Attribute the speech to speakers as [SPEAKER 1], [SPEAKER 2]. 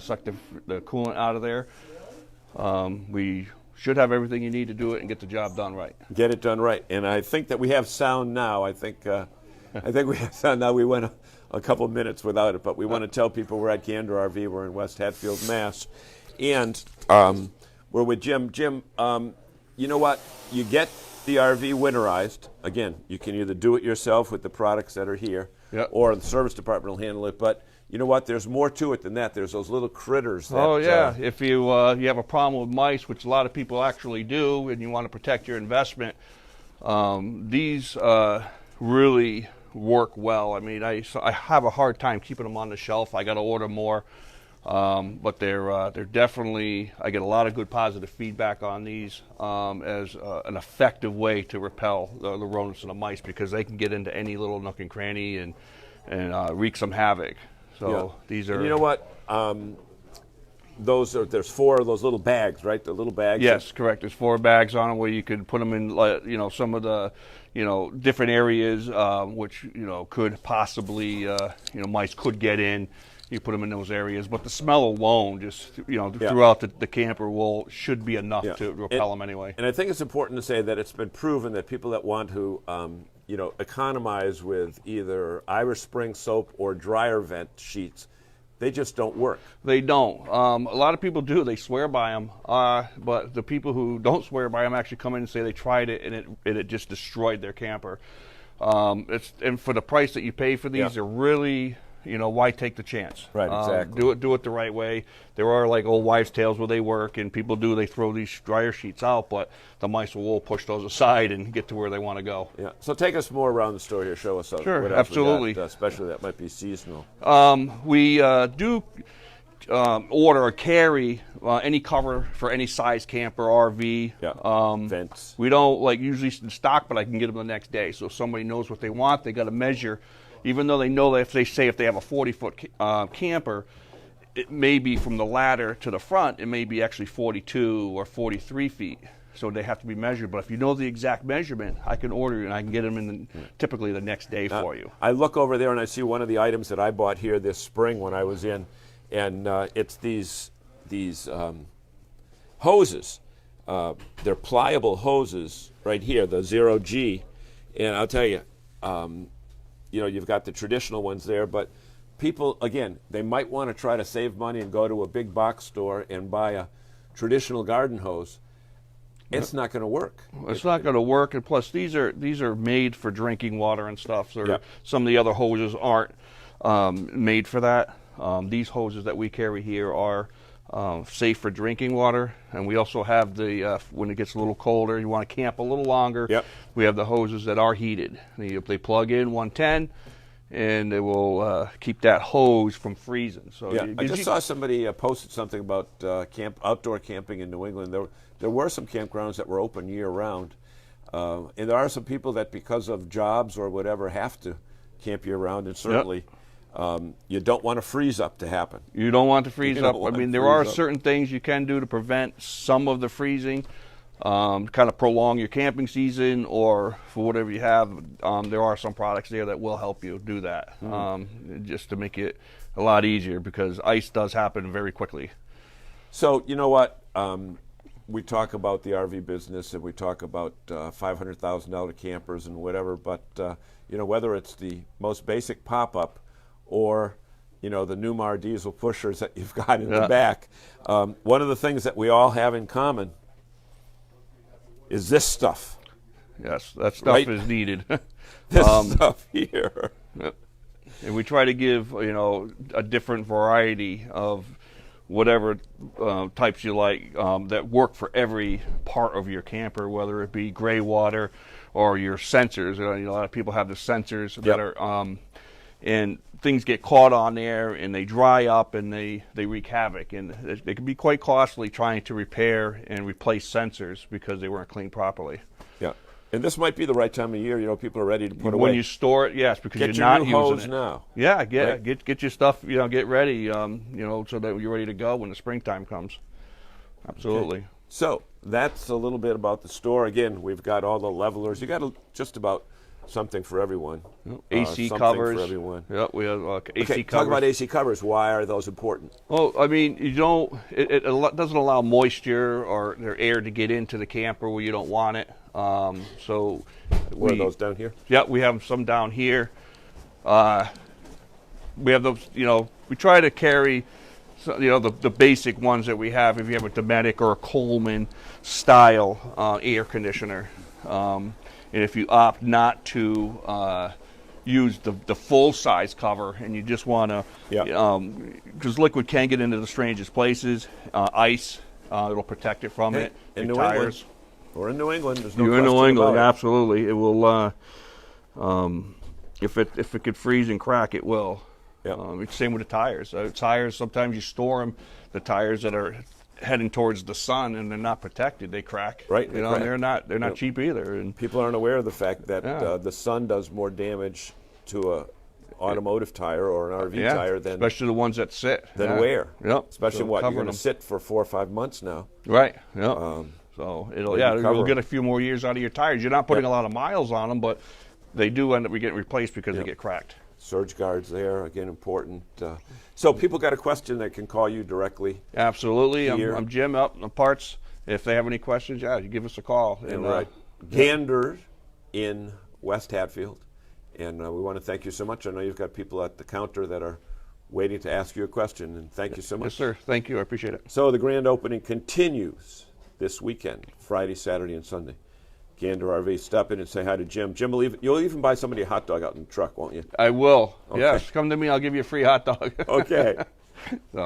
[SPEAKER 1] suck the coolant out of there. We should have everything you need to do it and get the job done right.
[SPEAKER 2] Get it done right. And I think that we have sound now. I think we have sound now. We went a couple minutes without it, but we want to tell people we're at Gander RV. We're in West Hatfield, Mass. And we're with Jim. Jim, you know what? You get the RV winterized. Again, you can either do it yourself with the products that are here,
[SPEAKER 1] yep,
[SPEAKER 2] or the service department will handle it. But you know what? There's more to it than that. There's those little critters. That,
[SPEAKER 1] oh, yeah. If you have a problem with mice, which a lot of people actually do, and you want to protect your investment, these really work well. I mean, I have a hard time keeping them on the shelf. I got to order more. But they're definitely, I get a lot of good positive feedback on these as an effective way to repel the rodents and the mice, because they can get into any little nook and cranny and wreak some havoc. So
[SPEAKER 2] yeah,
[SPEAKER 1] these are.
[SPEAKER 2] And you know what? There's 4 of those little bags, right? The little bags.
[SPEAKER 1] Yes, correct. There's 4 bags on them where you could put them in, some of the, different areas which could possibly, mice could get in. You put them in those areas, but the smell alone, just throughout the camper, should be enough to repel them anyway.
[SPEAKER 2] And I think it's important to say that it's been proven that people that want to, economize with either Irish Spring soap or dryer vent sheets, they just don't work.
[SPEAKER 1] They don't. A lot of people do. They swear by them, but the people who don't swear by them actually come in and say they tried it and it just destroyed their camper. And for the price that you pay for these, they're really. Why take the chance?
[SPEAKER 2] Right, exactly.
[SPEAKER 1] Do it the right way. There are like old wives' tales where they work, and people they throw these dryer sheets out, but the mice will push those aside and get to where they want to go.
[SPEAKER 2] Yeah. So take us more around the store here. Show us
[SPEAKER 1] sure,
[SPEAKER 2] what else
[SPEAKER 1] absolutely.
[SPEAKER 2] we got, especially that might be seasonal.
[SPEAKER 1] We do order or carry any cover for any size camper, RV.
[SPEAKER 2] Yeah. Vents.
[SPEAKER 1] We don't usually in stock, but I can get them the next day. So if somebody knows what they want, they got to measure. Even though they know that if they have a 40-foot camper, it may be from the ladder to the front, it may be actually 42 or 43 feet. So they have to be measured. But if you know the exact measurement, I can order you and I can get them in typically the next day for you.
[SPEAKER 2] I look over there and I see one of the items that I bought here this spring when I was in, and it's these hoses. They're pliable hoses right here, the 0G. And I'll tell you, you've got the traditional ones there, but people, again, they might want to try to save money and go to a big box store and buy a traditional garden hose. It's not going to work.
[SPEAKER 1] It's not going to work, and plus these are made for drinking water and stuff. So some of the other hoses aren't made for that. These hoses that we carry here are safe for drinking water, and we also have the when it gets a little colder, you want to camp a little longer.
[SPEAKER 2] Yep. We
[SPEAKER 1] have the hoses that are heated. They plug in 110, and they will keep that hose from freezing. So
[SPEAKER 2] I just saw somebody posted something about outdoor camping in New England. There were some campgrounds that were open year round, and there are some people that because of jobs or whatever have to camp year round, and certainly. You don't want a freeze up to happen.
[SPEAKER 1] You don't want to freeze up. I mean, there are certain things you can do to prevent some of the freezing, kind of prolong your camping season, or for whatever you have. There are some products there that will help you do that, just to make it a lot easier, because ice does happen very quickly.
[SPEAKER 2] So, you know what? We talk about the RV business and we talk about $500,000 campers and whatever, but whether it's the most basic pop-up or the Newmar diesel pushers that you've got in the back. One of the things that we all have in common is this stuff.
[SPEAKER 1] Yes, that stuff is needed.
[SPEAKER 2] This stuff here.
[SPEAKER 1] And we try to give a different variety of whatever types you like that work for every part of your camper, whether it be gray water or your sensors. A lot of people have the sensors that are and things get caught on there and they dry up and they wreak havoc, and they can be quite costly trying to repair and replace sensors because they weren't cleaned properly.
[SPEAKER 2] Yeah, and this might be the right time of year. People are ready to put away.
[SPEAKER 1] When you store it, yes, because
[SPEAKER 2] get
[SPEAKER 1] you're not
[SPEAKER 2] your new
[SPEAKER 1] using
[SPEAKER 2] hose
[SPEAKER 1] it
[SPEAKER 2] now.
[SPEAKER 1] Yeah, get your stuff. Get ready. So that you're ready to go when the springtime comes. Absolutely.
[SPEAKER 2] Okay. So that's a little bit about the store. Again, we've got all the levelers. You got just about something for everyone.
[SPEAKER 1] AC
[SPEAKER 2] something
[SPEAKER 1] covers.
[SPEAKER 2] for everyone.
[SPEAKER 1] Yep, we have AC
[SPEAKER 2] Okay,
[SPEAKER 1] covers.
[SPEAKER 2] talk about AC covers. Why are those important?
[SPEAKER 1] Well, I mean, you don't. It doesn't allow moisture or air to get into the camper where you don't want it. So
[SPEAKER 2] Where are those down here?
[SPEAKER 1] Yeah, we have some down here. We have those. We try to carry, the basic ones that we have. If you have a Dometic or a Coleman style air conditioner, and if you opt not to use the full size cover, and you just want to, because liquid can get into the strangest places. Ice, it'll protect it from it.
[SPEAKER 2] In
[SPEAKER 1] Your
[SPEAKER 2] New
[SPEAKER 1] tires.
[SPEAKER 2] England. We're in New England. There's no
[SPEAKER 1] You're in
[SPEAKER 2] question
[SPEAKER 1] New England,
[SPEAKER 2] about it.
[SPEAKER 1] absolutely. It will. If it could freeze and crack, it will.
[SPEAKER 2] Yeah.
[SPEAKER 1] It's same with the tires. Tires, sometimes you store them. The tires that are heading towards the sun and they're not protected, they crack.
[SPEAKER 2] Right.
[SPEAKER 1] And they're not cheap either. And
[SPEAKER 2] People aren't aware of the fact that the sun does more damage to a automotive tire or an RV tire than
[SPEAKER 1] especially the ones that sit.
[SPEAKER 2] wear.
[SPEAKER 1] Yep.
[SPEAKER 2] Especially
[SPEAKER 1] So
[SPEAKER 2] what you're
[SPEAKER 1] covering
[SPEAKER 2] going to
[SPEAKER 1] them.
[SPEAKER 2] sit for 4 or 5 months now.
[SPEAKER 1] Right. Yep. So you'll get a few more years out of your tires. You're not putting a lot of miles on them, but they do end up getting replaced because they get cracked.
[SPEAKER 2] Surge guards there, again, important. So people got a question, they can call you directly.
[SPEAKER 1] Absolutely.
[SPEAKER 2] Here.
[SPEAKER 1] I'm Jim up on parts. If they have any questions, you give us a call. And,
[SPEAKER 2] Right. Gander in West Hatfield. And we want to thank you so much. I know you've got people at the counter that are waiting to ask you a question, and thank you so much.
[SPEAKER 1] Yes, sir. Thank you. I appreciate it.
[SPEAKER 2] So the grand opening continues this weekend, Friday, Saturday, and Sunday. Gander RV, stop in and say hi to Jim. Jim, you'll even buy somebody a hot dog out in the truck, won't you?
[SPEAKER 1] I will.
[SPEAKER 2] Okay.
[SPEAKER 1] Yes. Come to me. I'll give you a free hot dog.
[SPEAKER 2] Okay.
[SPEAKER 1] So.